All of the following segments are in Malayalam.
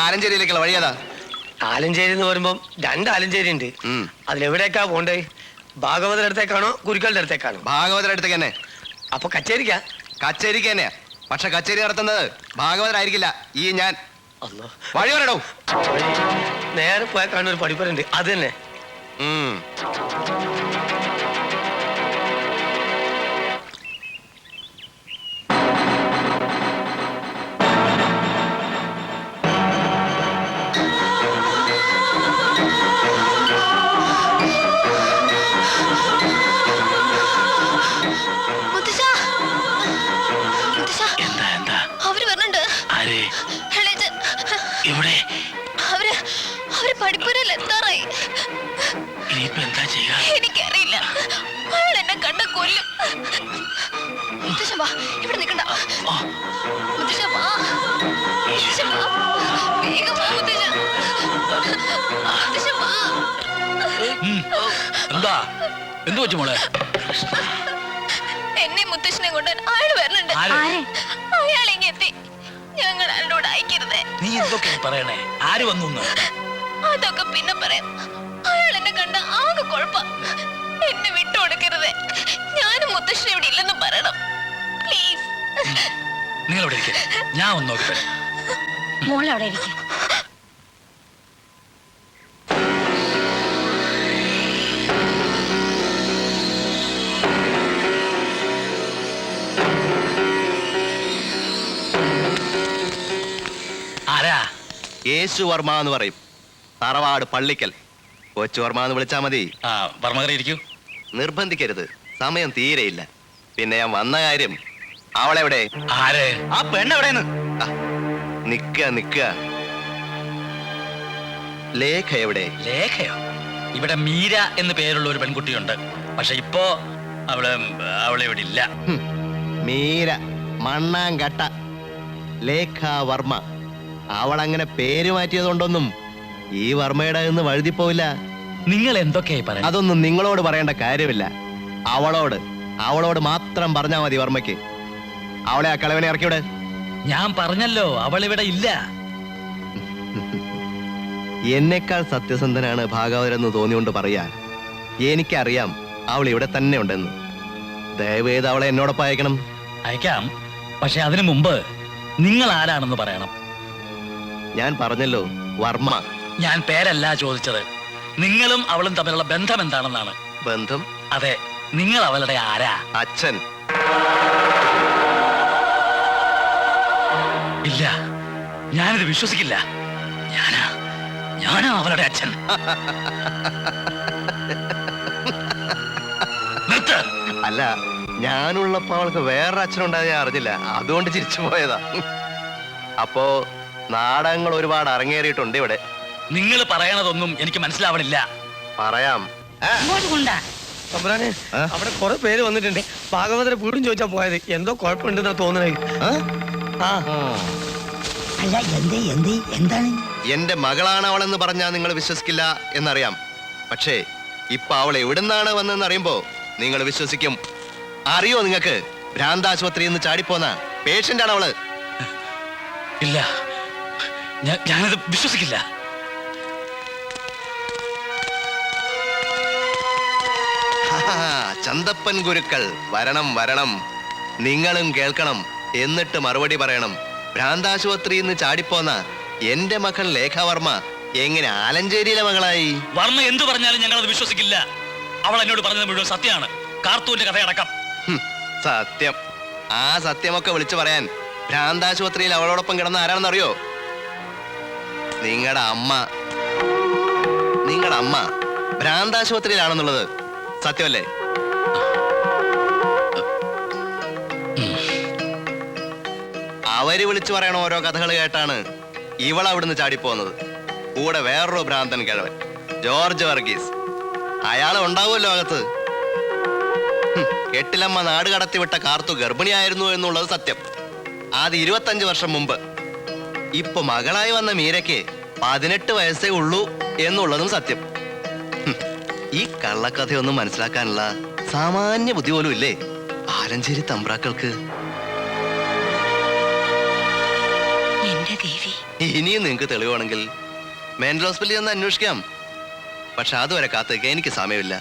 ആലഞ്ചേരിയിലേക്കുള്ള വഴിയതാ? ആലഞ്ചേരി എന്ന് പറയുമ്പോ 2 ആലഞ്ചേരി ഉണ്ട്. അതിലെവിടേക്കാ പോണ്ടേ? ഭാഗവതരുടെ അടുത്തേക്കാണോ കുരുക്കളുടെ അടുത്തേക്കാണോ? ഭാഗവതരുടെ അടുത്തേക്ക് തന്നെ. അപ്പൊ കച്ചേരിക്കാ? കച്ചേരിക്ക് തന്നെയാ. പക്ഷെ കച്ചേരി നടത്തുന്നത് ഭാഗവതരായിരിക്കില്ല, ഈ ഞാൻ. അല്ലോ, വഴി പറയണോ? നേരെ പോയാൽ കാണുന്ന ഒരു പഠിപ്പുണ്ട്, അത് തന്നെ. എനിക്കറിയില്ല, എന്നെ കണ്ട കൊല്ലും. ഇവിടെ നിൽക്കണ്ട. എന്തു പറ്റും മോളെ? എന്നെ മുത്തശ്ശനെ കൊണ്ട് അയാൾ വരുന്നുണ്ട്. അയാൾ ഇങ്ങ് എത്തി. ഞങ്ങൾ അയാളോട് അയക്കരുത്. നീ എന്തൊക്കെ പറയണേ? ആര് വന്നു? അതൊക്കെ പിന്നെ പറയാം. അയാൾ എന്നെ കണ്ട ആകെ കുഴപ്പം. എന്നെ വിട്ടു കൊടുക്കരുത്. ഞാനും മുത്തശ്ശൻ ഇവിടെ ഇല്ലെന്ന് പറയണം, പ്ലീസ്. നിങ്ങൾ ഇവിടെ ഇരിക്കെ, ഞാൻ ഒന്ന് നോക്കി. മോൾ അവിടെ ഇരിക്കും. ആരാ? യേശുവർമ്മ എന്ന് പറയും. തറവാട് പള്ളിക്കൽ. കൊച്ചുവർമ്മ എന്ന് വിളിച്ചാ മതി. ഇരിക്കൂ. നിർബന്ധിക്കരുത്, സമയം തീരെയില്ല. പിന്നെ ഞാൻ വന്ന കാര്യം, അവളെവിടെ? ആര്? ആ പെണ്ണെവിടെന്ന്? നിക്ക. ലേഖ എവിടെ? ലേഖയോ? ഇവിടെ മീര എന്ന് പേരുള്ള ഒരു പെൺകുട്ടിയുണ്ട്. പക്ഷെ ഇപ്പോ അവളെവിടെ ഇല്ല. മീര മണ്ണാങ്കട്ട. ലേഖ വർമ്മ. അവളങ്ങനെ പേര് മാറ്റിയതുകൊണ്ടൊന്നും ഈ വർമ്മയുടെ നിന്ന് വഴുതിപ്പോവില്ല. നിങ്ങൾ എന്തൊക്കെയായി പറയുന്നത്? അതൊന്നും നിങ്ങളോട് പറയേണ്ട കാര്യമില്ല. അവളോട് മാത്രം പറഞ്ഞാ മതി വർമ്മയ്ക്ക്. അവളെ ആ കളവനെ ഇറക്കിവിടെ. ഞാൻ പറഞ്ഞല്ലോ, അവളിവിടെ ഇല്ല. എന്നെക്കാൾ സത്യസന്ധനാണ് ഭാഗവതരെന്ന് തോന്നിയോണ്ട് പറയാ. എനിക്കറിയാം അവൾ ഇവിടെ തന്നെ ഉണ്ടെന്ന്. ദയവേത് അവളെ എന്നോടൊപ്പം അയക്കണം. അയക്കാം, പക്ഷെ അതിനു മുമ്പ് നിങ്ങൾ ആരാണെന്ന് പറയണം. ഞാൻ പറഞ്ഞല്ലോ, വർമ്മ. ഞാൻ പേരല്ല ചോദിച്ചത്, നിങ്ങളും അവളും തമ്മിലുള്ള ബന്ധം എന്താണെന്നാണ്. ബന്ധം? അതെ, നിങ്ങൾ അവളുടെ ആരാ? അച്ഛൻ. ഇല്ല, ഞാനിത് വിശ്വസിക്കില്ല. ഞാനാ അവളുടെ അച്ഛൻ. അല്ല, ഞാനുള്ളപ്പോ അവൾക്ക് വേറൊരു അച്ഛനുണ്ടായത് ഞാൻ അറിഞ്ഞില്ല, അതുകൊണ്ട് ചിരിച്ചു പോയതാ. അപ്പോ നാടകങ്ങൾ ഒരുപാട് അരങ്ങേറിയിട്ടുണ്ട് ഇവിടെ. നിങ്ങൾ പറയണതൊന്നും എനിക്ക് മനസ്സിലാവണില്ല. പറയാം. അവിടെ കുറെ പേര് വന്നിട്ടുണ്ട്. ഭാഗവതരെ വീടും ചോദിച്ചാ പോയത്. എന്തോ കുഴപ്പമുണ്ടെന്നാ തോന്നണേ. എന്താണ്? എന്റെ മകളാണ് അവളെന്ന് പറഞ്ഞാൽ നിങ്ങൾ വിശ്വസിക്കില്ല എന്നറിയാം. പക്ഷേ ഇപ്പൊ അവൾ എവിടുന്നാണ് വന്നെന്ന് അറിയുമ്പോ നിങ്ങൾ വിശ്വസിക്കും. അറിയോ നിങ്ങൾക്ക്? ഭ്രാന്താശുപത്രിയിൽ നിന്ന് ചാടിപ്പോന്ന പേഷ്യന്റ് ആണ് അവള്. ഇല്ല, ഞാനത് വിശ്വസിക്കില്ല. ചന്തപ്പൻ ഗുരുക്കൾ വരണം. നിങ്ങളും കേൾക്കണം, എന്നിട്ട് മറുപടി പറയണം. ഭ്രാന്താശുപത്രിയിൽ നിന്ന് ചാടിപ്പോന്ന എന്റെ മകൾ ലേഖാവർമ്മ എങ്ങനെ ആലഞ്ചേരിയിലെ മകളായി? വർമ്മ എന്തു പറഞ്ഞാലും ഞങ്ങളത് വിശ്വസിക്കില്ല. അവൾ എന്നോട് പറഞ്ഞത് മുഴുവൻ സത്യമാണ്. കാർത്തൂന്റെ കഥയടക്കം. സത്യം. ആ സത്യമൊക്കെ വിളിച്ചു പറയാൻ ഭ്രാന്താശുപത്രിയിൽ അവളോടൊപ്പം കിടന്ന ആരാണെന്നറിയോ? നിങ്ങളുടെ അമ്മ ഭ്രാന്താശുപത്രിയിലാണെന്നുള്ളത് സത്യമല്ലേ? അവര് വിളിച്ചു പറയണ ഓരോ കഥകൾ കേട്ടാണ് ഇവൾ അവിടുന്ന് ചാടിപ്പോന്നത്. കൂടെ വേറൊരു ഭ്രാന്തൻ കിഴവൻ, ജോർജ് വർഗീസ്. അയാൾ ഉണ്ടാവുമല്ലോ അകത്ത്. കെട്ടിലമ്മ നാട് കടത്തിവിട്ട കാർത്തു ഗർഭിണിയായിരുന്നു എന്നുള്ളത് സത്യം. അത് 25 വർഷം മുമ്പ്. ഇപ്പൊ മകളായി വന്ന മീരയ്ക്ക് 18 വയസ്സേ ഉള്ളൂ എന്നുള്ളതും സത്യം. ഈ കള്ളക്കഥയൊന്നും മനസ്സിലാക്കാനുള്ള സാമാന്യ ബുദ്ധി പോലും ഇല്ലേ ആലഞ്ചേരി തമ്പ്രാക്കൾക്ക്? എന്റെ ദേവി. ഇനിയും നിങ്ങൾക്ക് തെളിവാണെങ്കിൽ മെന്റൽ ഹോസ്പിറ്റലിൽ ഒന്ന് അന്വേഷിക്കാം. പക്ഷെ അതുവരെ കാത്തേക്ക് എനിക്ക് സമയമില്ല.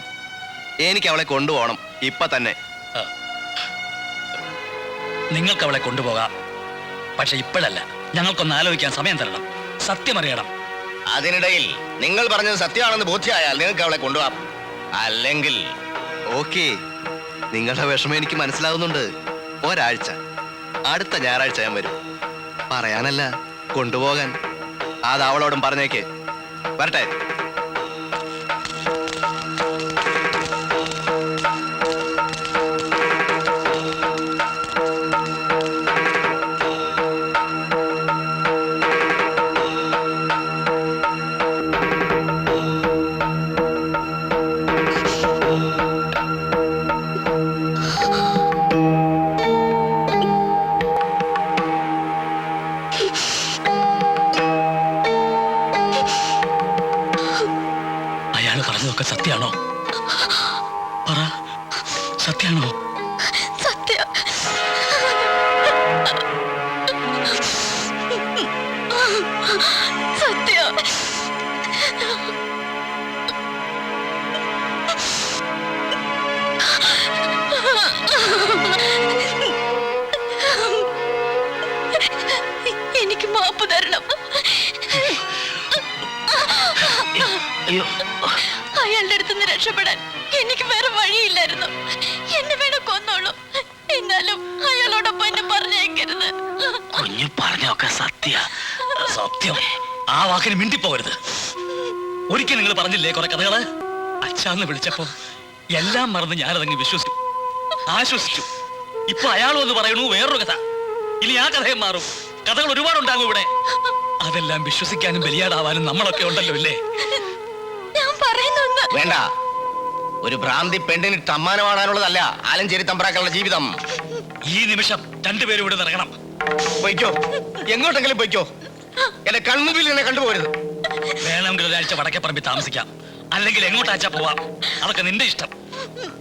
എനിക്ക് അവളെ കൊണ്ടുപോകണം ഇപ്പൊ തന്നെ. നിങ്ങൾക്ക് അവളെ കൊണ്ടുപോകാം, പക്ഷെ ഇപ്പോഴല്ല. ഞങ്ങൾക്കൊന്ന് ആലോചിക്കാൻ സമയം തരണം. സത്യം അറിയണം. അതിനിടയിൽ നിങ്ങൾ പറഞ്ഞത് സത്യമാണെന്ന് ബോധ്യമായാൽ നിങ്ങൾക്ക് അവളെ കൊണ്ടുപോകാം. അല്ലെങ്കിൽ ഓക്കെ, നിങ്ങളുടെ വിഷമം എനിക്ക് മനസ്സിലാവുന്നുണ്ട്. ഒരാഴ്ച, അടുത്ത ഞായറാഴ്ച ഞാൻ വരും. പറയാനല്ല, കൊണ്ടുപോകാൻ. അത് അവളോടും പറഞ്ഞേക്ക്. വരട്ടെ. അയാൾ പറഞ്ഞതൊക്കെ സത്യാണോ? പറ, സത്യാണോ? സത്യം. സത്യം. എനിക്ക് മാപ്പ് തരണം. അയാളുടെ അടുത്ത് നിന്ന് രക്ഷപ്പെടാൻ എനിക്ക് വേറെ വഴിയില്ലായിരുന്നു. എന്നെ വേണം കൊന്നോളൂ, എന്നാലും അയാളോടൊപ്പം എന്നെ പറഞ്ഞേക്കരുത്. കുഞ്ഞു പറഞ്ഞൊക്കെ സത്യം. ആ വാക്കിന് മിണ്ടിപ്പോകരുത്. ഒരിക്കൽ നിങ്ങൾ പറഞ്ഞില്ലേ കുറെ കഥകള്? അച്ഛാന്ന് വിളിച്ചപ്പോ എല്ലാം മറന്ന് ഞാനതങ്ങ് വിശ്വസിച്ചു, ആശ്വസിച്ചു. ഇപ്പൊ അയാളും എന്ന് പറയണു വേറൊരു കഥ. ഇനി ആ കഥയും മാറും. കഥകൾ ഒരുപാടുണ്ടാകും ഇവിടെ. അതെല്ലാം വിശ്വസിക്കാനും ബലിയാടാവാനും നമ്മളൊക്കെ ഉണ്ടല്ലോ അല്ലേ? ഞാൻ പറയുന്നൊന്ന് വേണ്ട. ഒരു ഭ്രാന്തി പെണ്ണിന് സമ്മാനമാണാനുള്ളതല്ല ആലഞ്ചേരി തമ്പ്രാക്കളുടെ ജീവിതം. ഈ നിമിഷം രണ്ടുപേരും ഇവിടെ ഇറങ്ങണം. പൊയ്ക്കോ, എങ്ങോട്ടെങ്കിലും പൊയ്ക്കോ. എന്റെ കൺമുമ്പിൽ എന്നെ കണ്ടുപോകരുത്. വേണമെങ്കിൽ ഒരാഴ്ച വടക്കേപ്പറമ്പിൽ താമസിക്കാം, അല്ലെങ്കിൽ എങ്ങോട്ടാച്ചാ പോവാം. അതൊക്കെ നിന്റെ ഇഷ്ടം.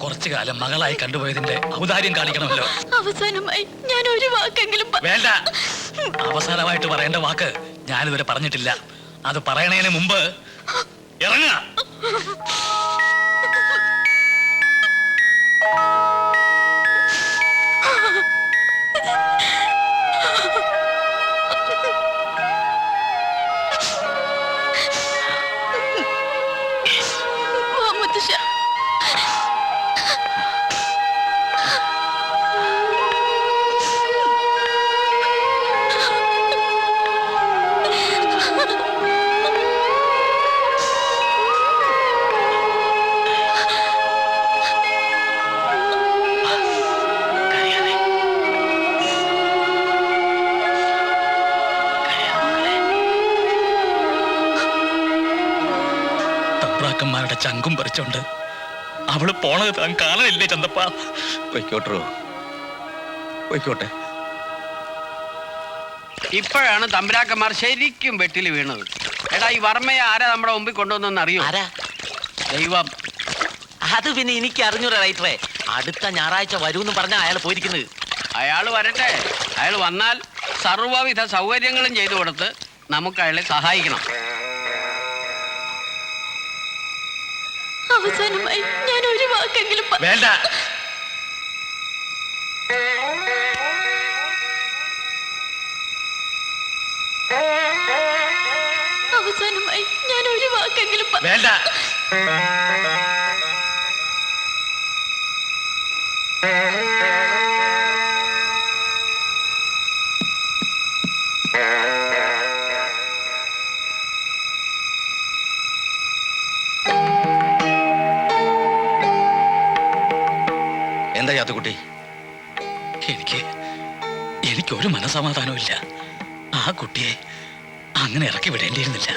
കുറച്ചു കാലം മകളായി കണ്ടുപോയതിന്റെ ഔദാര്യം കാണിക്കണമല്ലോ. അവസാനമായി ഞാൻ ഒരു വാക്കെങ്കിലും വേണ്ട. അവസാനമായിട്ട് പറയേണ്ട വാക്ക് ഞാനിതുവരെ പറഞ്ഞിട്ടില്ല. അത് പറയണതിന് മുമ്പ് ഇറങ്ങുക. മുത്തശ്ശ, തമ്പ്രാക്കന്മാരുടെ ചങ്കും പറിച്ചോണ്ട് അവള് പോണത് താൻ കാണാനില്ലേ ചന്തപ്പ? പൊയ്ക്കോട്ടോ, പൊയ്ക്കോട്ടെ. ഇപ്പോഴാണ് തമ്പുരാക്കന്മാർ ശരിക്കും വെട്ടിൽ വീണത്. എടാ, ഈ വർമ്മയെ ആരാ നമ്മുടെ മുമ്പിൽ കൊണ്ടുവന്നെന്ന് അറിയോ? ആരാ? ദൈവം. അത് പിന്നെ എനിക്ക് അറിഞ്ഞൂടാ റൈറ്ററെ. അടുത്ത ഞായറാഴ്ച വരൂന്ന് പറഞ്ഞാ അയാൾ പോയിരിക്കുന്നത്. അയാൾ വരട്ടെ. അയാൾ വന്നാൽ സർവ്വവിധ സൗകര്യങ്ങളും ചെയ്തു കൊടുത്ത് നമുക്ക് അയാളെ സഹായിക്കണം. അവസാനമായി ഞാൻ ഒരു വാക്കെങ്കിലും വേണ്ട. അവസാനമായി ഞാൻ ഒരു വാക്കെങ്കിലും വേണ്ട. എന്താ യാത്തുകുട്ടി? എനിക്കൊരു മനസമാധാനവും ഇല്ല. ആ കുട്ടിയെ അങ്ങനെ ഇറക്കി വിടേണ്ടിയിരുന്നില്ല.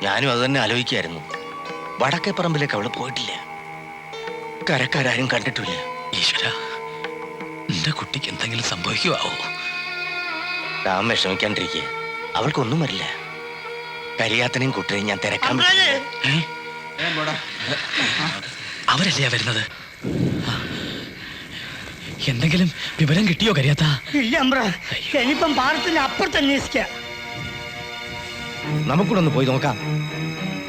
ഞാനും അത് തന്നെ ആലോചിക്കായിരുന്നു. വടക്കേപ്പറമ്പിലേക്ക് അവള് പോയിട്ടില്ല. കരക്കാരും കണ്ടിട്ടില്ല. ഈശ്വര, നിന്റെ കുട്ടിക്ക് എന്തെങ്കിലും സംഭവിക്കുവാവോ? രാം വിഷമിക്കാണ്ടിരിക്കുക. അവൾക്കൊന്നും വരില്ല. കരിയാത്തനെയും കുട്ടിയെയും ഞാൻ തിരക്കാൻ അവരല്ലേ വരുന്നത്? എന്തെങ്കിലും വിവരം കിട്ടിയോ കരിയാത്ത? ഇല്ല അമ്പ്ര, ഇനിയിപ്പം പാടത്തിന് അപ്പുറത്ത് അന്വേഷിക്ക. നമുക്കൂടെ ഒന്ന് പോയി നോക്കാം.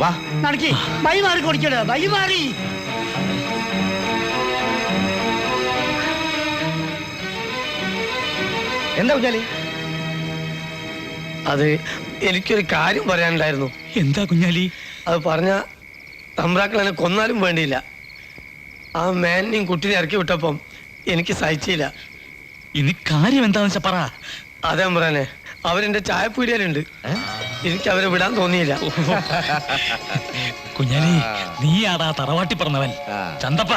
വാ. നടക്കി വഴി മാറി കൊടുക്കണ വഴി മാറി. എന്താ കുഞ്ഞാലി? അത് എനിക്കൊരു കാര്യം പറയാനുണ്ടായിരുന്നു. എന്താ കുഞ്ഞാലി? അത് പറഞ്ഞ തമ്പ്രാക്കൾ എന്നെ കൊന്നാലും വേണ്ടിയില്ല. ആ മേനെയും കുട്ടിനെ ഇറക്കി വിട്ടപ്പം എനിക്ക് സഹിച്ചില്ല. ഇനി കാര്യം എന്താന്ന് വെച്ചാ പറ. അതേ പറയാനെ അവരെന്റെ ചായപ്പീടിയലുണ്ട്. എനിക്ക് അവരെ വിടാൻ തോന്നിയില്ല. കുഞ്ഞാലി, നീ ആടാ തറവാട്ടി പറഞ്ഞവൻ. ചന്തപ്പ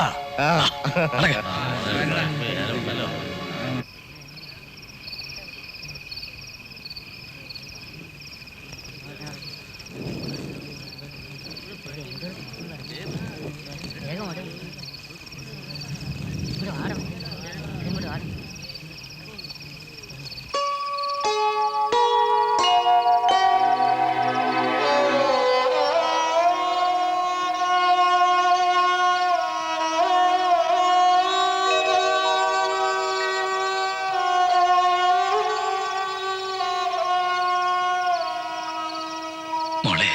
മോളെ.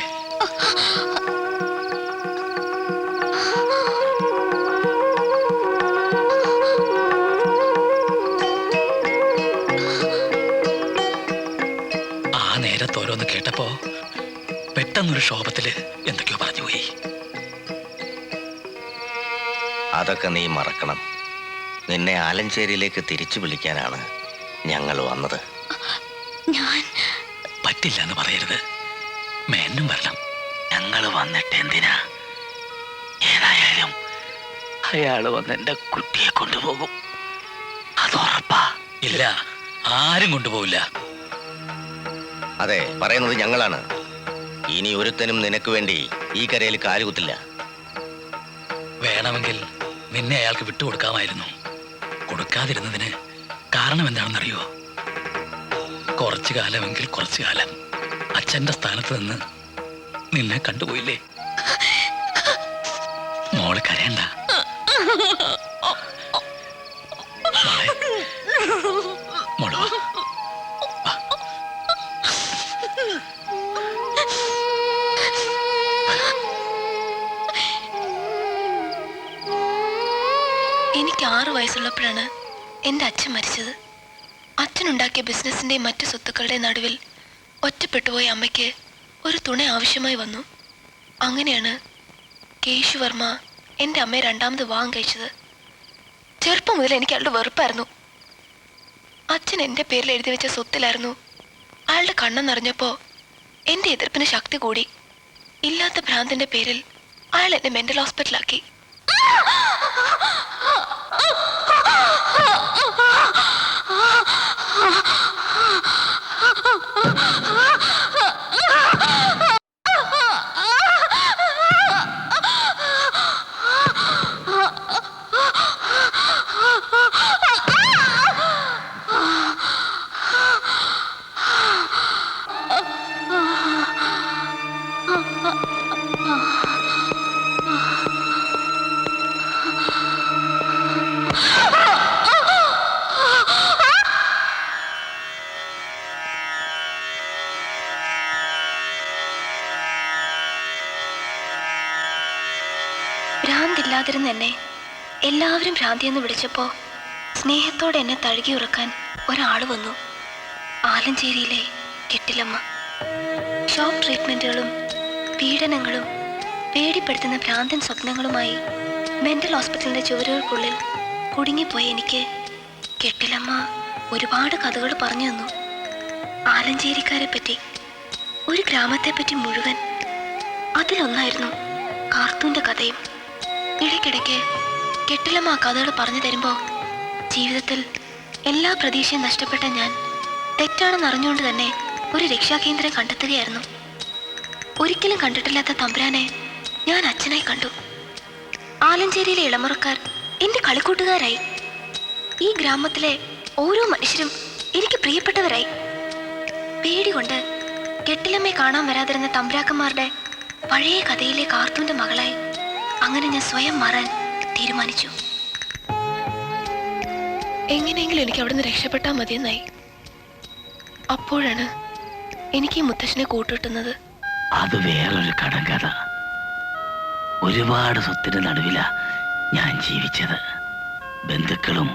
ആ നേരത്ത് ഓരോന്ന് കേട്ടപ്പോ പെട്ടെന്നൊരു ക്ഷോഭത്തില് എന്തൊക്കെയോ പറഞ്ഞുപോയി. അതൊക്കെ നീ മറക്കണം. നിന്നെ ആലഞ്ചേരിയിലേക്ക് തിരിച്ചു വിളിക്കാനാണ് ഞങ്ങൾ വന്നത്. ഞാൻ പറ്റില്ല എന്ന് പറയരുത്. മേനും വരണം. ഞങ്ങൾ വന്നിട്ട് എന്തിനാ? ഏതായാലും അയാള് വന്ന് എന്റെ കുട്ടിയെ കൊണ്ടുപോകും. അത് ഉറപ്പാ. ഇല്ല, ആരും കൊണ്ടുപോവില്ല. അതെ, പറയുന്നത് ഞങ്ങളാണ്. ഇനി ഒരുത്തനും നിനക്ക് വേണ്ടി ഈ കരയിൽ കാലുകുത്തില്ല. വേണമെങ്കിൽ നിന്നെ അയാൾക്ക് വിട്ടുകൊടുക്കാമായിരുന്നു. കൊടുക്കാതിരുന്നതിന് കാരണം എന്താണെന്നറിയോ? കുറച്ചു കാലമെങ്കിൽ കുറച്ചു കാലം അച്ഛന്റെ സ്ഥാനത്ത് നിന്ന് നിന്നെ കണ്ടുപോയില്ലേ? മോള് കരയണ്ട. മോള് വാ. എനിക്ക് 6 വയസ്സുള്ളപ്പോഴാണ് എൻ്റെ അച്ഛൻ മരിച്ചത്. അച്ഛനുണ്ടാക്കിയ ബിസിനസിൻ്റെയും മറ്റു സ്വത്തുക്കളുടെ നടുവിൽ ഒറ്റപ്പെട്ടുപോയ അമ്മയ്ക്ക് ഒരു തുണ ആവശ്യമായി വന്നു. അങ്ങനെയാണ് കേശുവർമ്മ എൻ്റെ അമ്മയെ രണ്ടാമത് വിവാഹം കഴിച്ചത്. ചെറുപ്പം മുതൽ എനിക്ക് അയാളുടെ വെറുപ്പായിരുന്നു. അച്ഛൻ എൻ്റെ പേരിൽ എഴുതി വെച്ച സ്വത്തിലായിരുന്നു. അയാളുടെ കണ്ണെന്നറിഞ്ഞപ്പോൾ എൻ്റെ എതിർപ്പിന് ശക്തി കൂടി. ഇല്ലാത്ത ഭ്രാന്തിൻ്റെ പേരിൽ അയാൾ എന്നെ മെൻ്റൽ ഹോസ്പിറ്റലാക്കി. ഭ്രാന്തില്ലാതിരുന്ന എന്നെ എല്ലാവരും ഭ്രാന്തിയെന്ന് വിളിച്ചപ്പോൾ സ്നേഹത്തോടെ എന്നെ തഴുകി ഉറക്കാൻ ഒരാൾ വന്നു. ആലഞ്ചേരിയിലെ കെട്ടിലമ്മ. ഷോക്ക് ട്രീറ്റ്മെൻറ്റുകളും പീഡനങ്ങളും പേടിപ്പെടുത്തുന്ന ഭ്രാന്തൻ സ്വപ്നങ്ങളുമായി മെൻ്റൽ ഹോസ്പിറ്റലിൻ്റെ ചുവരുകൾക്കുള്ളിൽ കുടുങ്ങിപ്പോയ എനിക്ക് കെട്ടിലമ്മ ഒരുപാട് കഥകൾ പറഞ്ഞു തന്നു. ആലഞ്ചേരിക്കാരെ പറ്റി, ഒരു ഗ്രാമത്തെപ്പറ്റി മുഴുവൻ. അതിലൊന്നായിരുന്നു കാർത്തൂൻ്റെ കഥയും. ഇടയ്ക്കിടയ്ക്ക് കെട്ടിലമ്മ ആ കഥകൾ പറഞ്ഞു തരുമ്പോൾ ജീവിതത്തിൽ എല്ലാ പ്രതീക്ഷയും നഷ്ടപ്പെട്ട ഞാൻ തെറ്റാണെന്ന് അറിഞ്ഞുകൊണ്ട് തന്നെ ഒരു രക്ഷാകേന്ദ്രം കണ്ടെത്തുകയായിരുന്നു. ഒരിക്കലും കണ്ടിട്ടില്ലാത്ത തമ്പുരാനെ ഞാൻ അച്ഛനായി കണ്ടു. ആലഞ്ചേരിയിലെ ഇളമുറക്കാർ എൻ്റെ കളിക്കൂട്ടുകാരായി. ഈ ഗ്രാമത്തിലെ ഓരോ മനുഷ്യരും എനിക്ക് പ്രിയപ്പെട്ടവരായി. പേടികൊണ്ട് കെട്ടിലമ്മയെ കാണാൻ വരാതിരുന്ന തമ്പുരാക്കന്മാരുടെ പഴയ കഥയിലെ കാർത്തൂൻ്റെ മകളായി അങ്ങനെ ഞാൻ സ്വയം മാറാൻ തീരുമാനിച്ചു. എങ്ങനെയെങ്കിലും എനിക്ക് അവിടെ നിന്ന് രക്ഷപ്പെട്ടാൽ മതിയെന്നായി. അപ്പോഴാണ് എനിക്ക് ഈ മുത്തശ്ശനെ കൂട്ടുകിട്ടുന്നത്. അത് വേറൊരു കടങ്കഥ. ഒരുപാട് സ്വത്തിന് നടുവിലാ ഞാൻ ജീവിച്ചത്. ബന്ധുക്കളും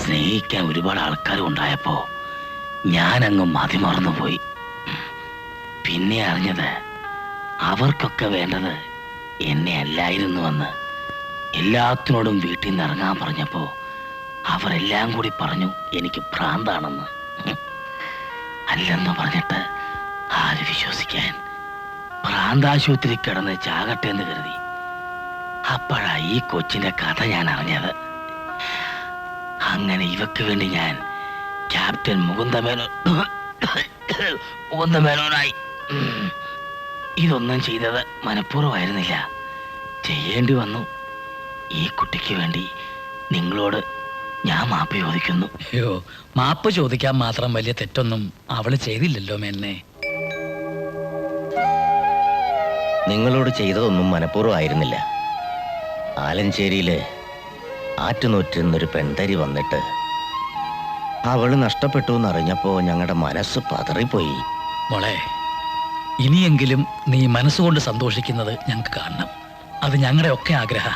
സ്നേഹിക്കാൻ ഒരുപാട് ആൾക്കാരും ഉണ്ടായപ്പോ ഞാനങ്ങ് മതിമറന്നുപോയി. പിന്നെ അറിഞ്ഞത് അവർക്കൊക്കെ വേണ്ടത് എന്നെ അല്ലായിരുന്നുവെന്ന്. എല്ലാത്തിനോടും വീട്ടിൽ നിന്ന് ഇറങ്ങാൻ പറഞ്ഞപ്പോ അവരെല്ലാം കൂടി പറഞ്ഞു എനിക്ക് ഭ്രാന്താണെന്ന്. അല്ലെന്ന് പറഞ്ഞിട്ട് ആര് വിശ്വസിക്കാൻ? ഭ്രാന്താശുപത്രി കിടന്ന് ചാകട്ടെ എന്ന് കരുതി. അപ്പോഴാ ഈ കൊച്ചിന്റെ കഥ ഞാൻ അറിഞ്ഞത്. അങ്ങനെ ഇവക്ക് വേണ്ടി ഞാൻ ക്യാപ്റ്റൻ മുകുന്ദമേനോനായി. ഇതൊന്നും ചെയ്തത് മനഃപൂർവ്വമായിരുന്നില്ല. ചെയ്യേണ്ടി വന്നു. ഈ കുട്ടിക്ക് വേണ്ടി നിങ്ങളോട് ഞാൻ മാപ്പ് ചോദിക്കുന്നു. അയ്യോ, മാപ്പ് ചോദിക്കാൻ മാത്രം വലിയ തെറ്റൊന്നും അവള് ചെയ്തില്ലല്ലോ മേന്നെ. നിങ്ങളോട് ചെയ്തതൊന്നും മനഃപൂർവ്വമായിരുന്നില്ല. ആലഞ്ചേരിയില് ആറ്റുനോറ്റിരുന്നൊരു പെൺതരി വന്നിട്ട് അവള് നഷ്ടപ്പെട്ടു എന്നറിഞ്ഞപ്പോ ഞങ്ങളുടെ മനസ്സ് പതറിപ്പോയി. മോളെ, ഇനിയെങ്കിലും നീ മനസ്സുകൊണ്ട് സന്തോഷിക്കുന്നത് ഞങ്ങൾക്ക് കാണണം. അത് ഞങ്ങളുടെ ഒക്കെ ആഗ്രഹ.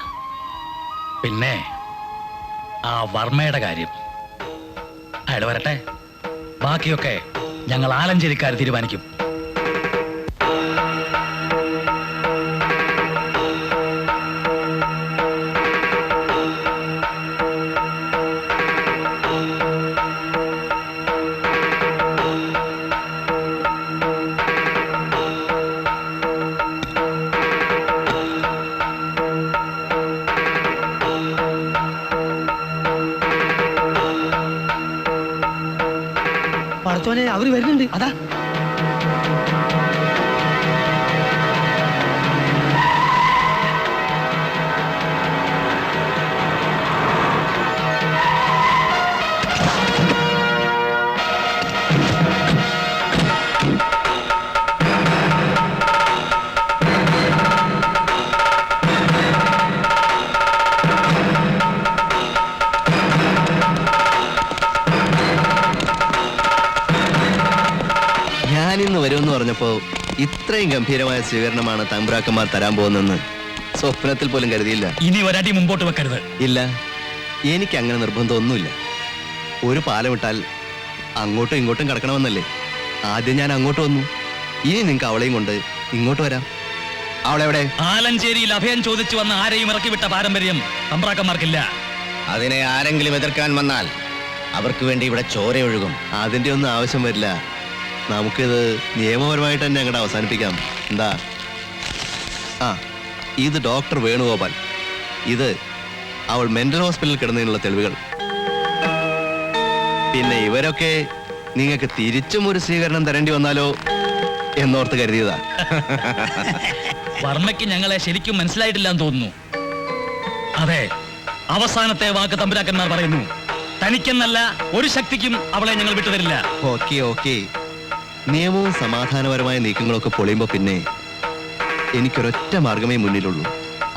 പിന്നെ ആ വർമ്മയുടെ കാര്യം അയാൾ വരട്ടെ. ബാക്കിയൊക്കെ ഞങ്ങൾ ആലഞ്ചേരിക്കാർ തീരുമാനിക്കും. പടച്ചോനെ, അവര് വരുന്നുണ്ട്. അതാ ഞാനിന്ന് വരുമെന്ന് പറഞ്ഞപ്പോ ഇത്രയും ഗംഭീരമായ സ്വീകരണമാണ് തമ്പുരാക്കന്മാർ തരാൻ പോകുന്നെന്ന് സ്വപ്നത്തിൽ പോലും കരുതിയില്ല. ഇനി ഒരടി മുമ്പോട്ട് വെക്കരുത്. ഇല്ല, എനിക്ക് അങ്ങനെ നിർബന്ധമൊന്നുമില്ല. ഒരു പാലം ഇട്ടാൽ അങ്ങോട്ടും ഇങ്ങോട്ടും കിടക്കണമെന്നല്ലേ. ആദ്യം ഞാൻ അങ്ങോട്ട് വന്നു, ഇനി നിങ്ങൾക്ക് അവളെയും കൊണ്ട് ഇങ്ങോട്ട് വരാം. അവളെവിടെ? ആലഞ്ചേരിയിൽ അഭയം ചോദിച്ചു വന്ന ആരെയും ഇറക്കി വിട്ട പാരമ്പര്യം തമ്പ്രാക്കന്മാർക്കില്ല. അതിനെ ആരെങ്കിലും എതിർക്കാൻ വന്നാൽ അവർക്ക് വേണ്ടി ഇവിടെ ചോരയൊഴുകും. അതിന്റെ ഒന്നും ആവശ്യം വരില്ല. നമുക്കിത് നിയമപരമായിട്ട് തന്നെ അങ്ങോട്ട് അവസാനിപ്പിക്കാം. എന്താ? ആ, ഇത് ഡോക്ടർ വേണുഗോപാൽ. ഇത് അവൾ മെന്റൽ ഹോസ്പിറ്റലിൽ കിടന്നതിനുള്ള തെളിവുകൾ. പിന്നെ ഇവരൊക്കെ നിങ്ങൾക്ക് തിരിച്ചും ഒരു സ്വീകരണം തരേണ്ടി വന്നാലോ എന്നോർത്ത് കരുതിയതാ. വർമ്മയ്ക്ക് ഞങ്ങളെ ശരിക്കും മനസ്സിലായിട്ടില്ലെന്ന് തോന്നുന്നു. അതെ, അവസാനത്തെ വാക്ക് തമ്പുരാക്കന്മാർ പറയുന്നു. തനിക്കെന്നല്ല ഒരു ശക്തിക്കും അവളെ ഞങ്ങൾ വിട്ടുതരില്ല. ഓക്കെ ഓക്കെ, നിയമവും സമാധാനപരമായ നീക്കങ്ങളൊക്കെ പൊളിയുമ്പോ പിന്നെ എനിക്കൊരൊറ്റ മാർഗമേ മുന്നിലുള്ളൂ.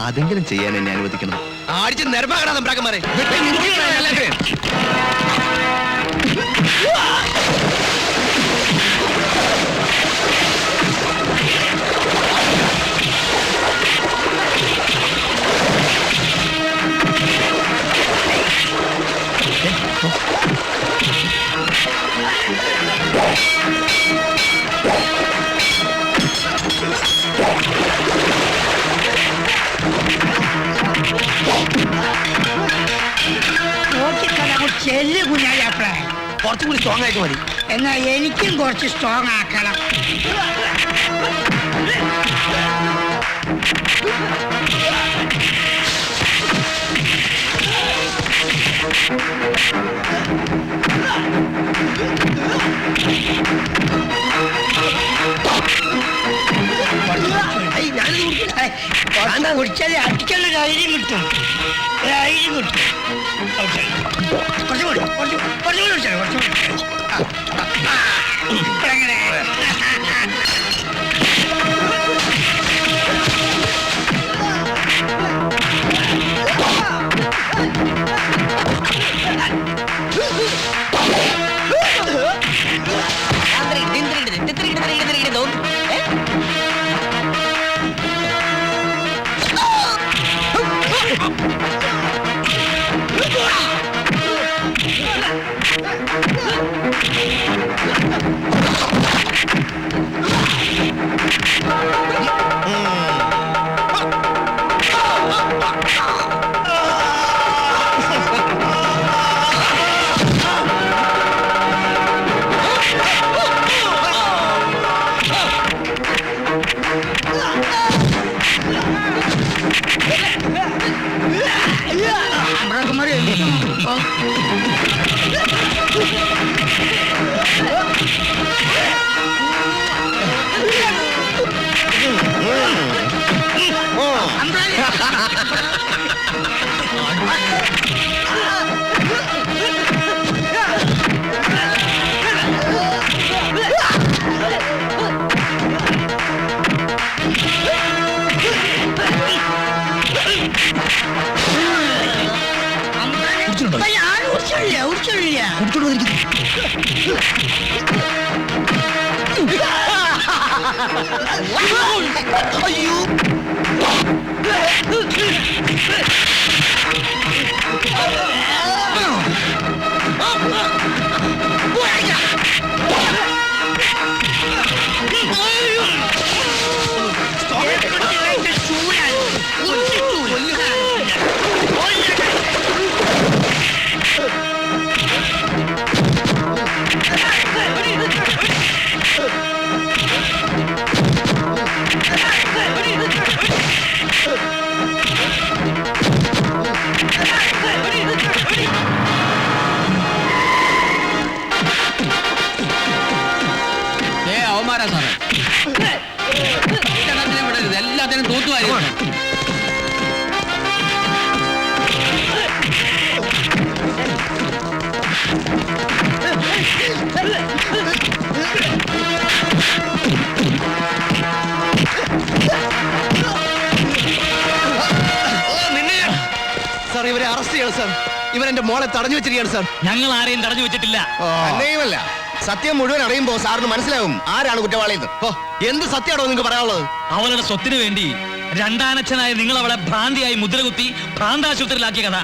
അതെങ്കിലും ചെയ്യാൻ എന്നെ അനുവദിക്കണം. ആടിച്ച് നിരപ്പാകണം തമ്പ്രാക്കന്മാരെ. ചെല്ല് കുഞ്ഞായപ്പളെ, കുറച്ചും കൂടി സ്ട്രോങ് ആയിട്ട് മതി. എന്നാ എനിക്കും കുറച്ച് സ്ട്രോങ് ആക്കണം. കുടിച്ചാല് അടിക്കുള്ള ധൈര്യം കിട്ടും. ധൈര്യം കിട്ടും. കുറച്ചുകൂടി കുടിച്ചാൽ കുറച്ചുകൂടി. ഇപ്പഴെങ്ങനെ? അവന്മാരാ സാറേ, വിടരുത്, എല്ലാത്തിനും തൂത്തുവാരി. സാർ, ഇവരെ അറസ്റ്റ് ചെയ്യണം സാർ. ഇവൻ എന്റെ മോളെ തടഞ്ഞു വെച്ചിരിക്കുകയാണ് സാർ. ഞങ്ങൾ ആരെയും തടഞ്ഞു വെച്ചിട്ടില്ല. തന്നെയുമല്ല, സത്യം മുഴുവൻ അറിയുമ്പോ സാറിന് മനസ്സിലാവും ആരാണ് കുറ്റവാളിയെന്ന്. എന്ത് സത്യമാണോ നിങ്ങൾക്ക് പറയാനുള്ളത്? അവളുടെ സ്വത്തിന് വേണ്ടി രണ്ടാനച്ഛനായ നിങ്ങൾ അവളെ ഭ്രാന്തിയായി മുദ്രകുത്തി ഭ്രാന്താശുപത്രിയിലാക്കിയ കഥ,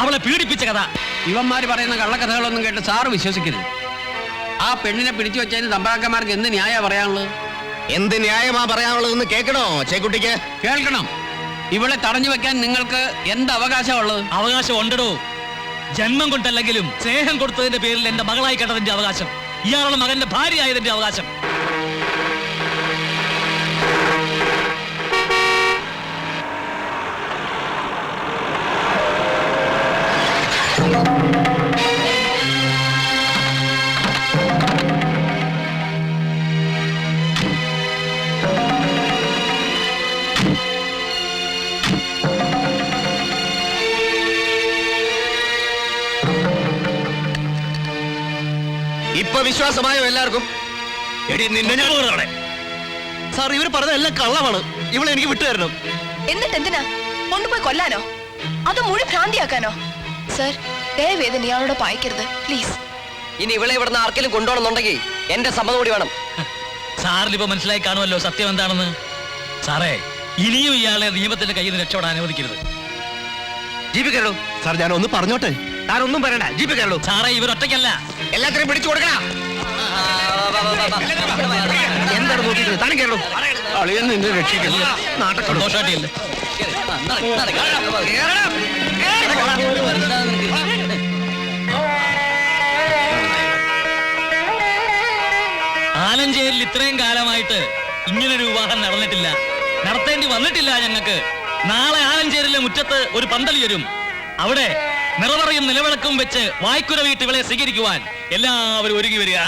അവളെ പീഡിപ്പിച്ച കഥ. ഇവന്മാര് പറയുന്ന കള്ളക്കഥകളൊന്നും കേട്ട് സാറ് വിശ്വസിക്കരുത്. ആ പെണ്ണിനെ പിടിച്ചു വെച്ചതിന് തമ്പ്രാക്കന്മാർക്ക് എന്ത് ന്യായ പറയാനുള്ളത്? എന്ത് ന്യായമാ പറയാനുള്ളതെന്ന് കേൾക്കണോ ചേക്കുട്ടിക്ക്? കേൾക്കണം. ഇവളെ തടഞ്ഞു വെക്കാൻ നിങ്ങൾക്ക് എന്ത് അവകാശമുള്ളത്? അവകാശം ഉണ്ടോ? ജന്മം കൊണ്ടല്ലെങ്കിലും സ്നേഹം കൊടുത്തതിന്റെ പേരിൽ എന്റെ മകളായി കണ്ടതിന്റെ അവകാശം, ഇയാളുടെ മകന്റെ ഭാര്യയായതിന്റെ അവകാശം. ഇപ്പൊ വിശ്വാസമായോ എല്ലാവർക്കും? എടി നിന്നെ ഞാൻ സാർ, ഇവർ പറഞ്ഞ എല്ലാം കള്ളമാണ്. ഇവളെ എനിക്ക് വിട്ടുതരണം. എന്നിട്ട് എന്തിനാ കൊണ്ടുപോയി കൊല്ലാനോ? അത് മുഴുവൻ ഭ്രാന്തിയാക്കാനോ? സർ, ദയവേദന ഇയാളോട് പായിക്കരുത് പ്ലീസ്. ഇനി ഇവളെ ഇവിടുന്ന് ആർക്കെങ്കിലും കൊണ്ടുപോകണമെന്നുണ്ടെങ്കിൽ എന്റെ സമ്മതം കൂടി വേണം. സാറിന് ഇപ്പൊ മനസ്സിലായി കാണുമല്ലോ സത്യം എന്താണെന്ന്. സാറേ, ഇനിയും ഇയാളെ നിയമത്തിന്റെ കയ്യിൽ നിന്ന് രക്ഷപ്പെടാൻ അനുവദിക്കരുത്. ജീവിക്കരുള്ളൂ സാർ. ഞാൻ ഒന്ന് പറഞ്ഞോട്ടെ. താനൊന്നും പറയണ്ട, ജീവിക്കരുള്ളൂ. സാറേ, ഇവരൊറ്റയ്ക്കല്ല. എല്ലാത്തിനും പിടിച്ചു കൊടുക്കണം. എന്താണ് നോക്കിയത്? താനും കേരളൂ. അളിയൻ നിന്നെ രക്ഷിക്കുന്നു. സന്തോഷമായിട്ടില്ല. ആലഞ്ചേരിൽ ഇത്രയും കാലമായിട്ട് ഇങ്ങനൊരു വിവാഹം നടന്നിട്ടില്ല, നടത്തേണ്ടി വന്നിട്ടില്ല ഞങ്ങൾക്ക്. നാളെ ആലഞ്ചേരിലെ മുറ്റത്ത് ഒരു പന്തൽ വരും. അവിടെ നിറവറയും നിലവിളക്കും വെച്ച് വായ്ക്കുര വീട്ട് ഇവളെ സ്വീകരിക്കുവാൻ എല്ലാവരും ഒരുങ്ങി വരിക.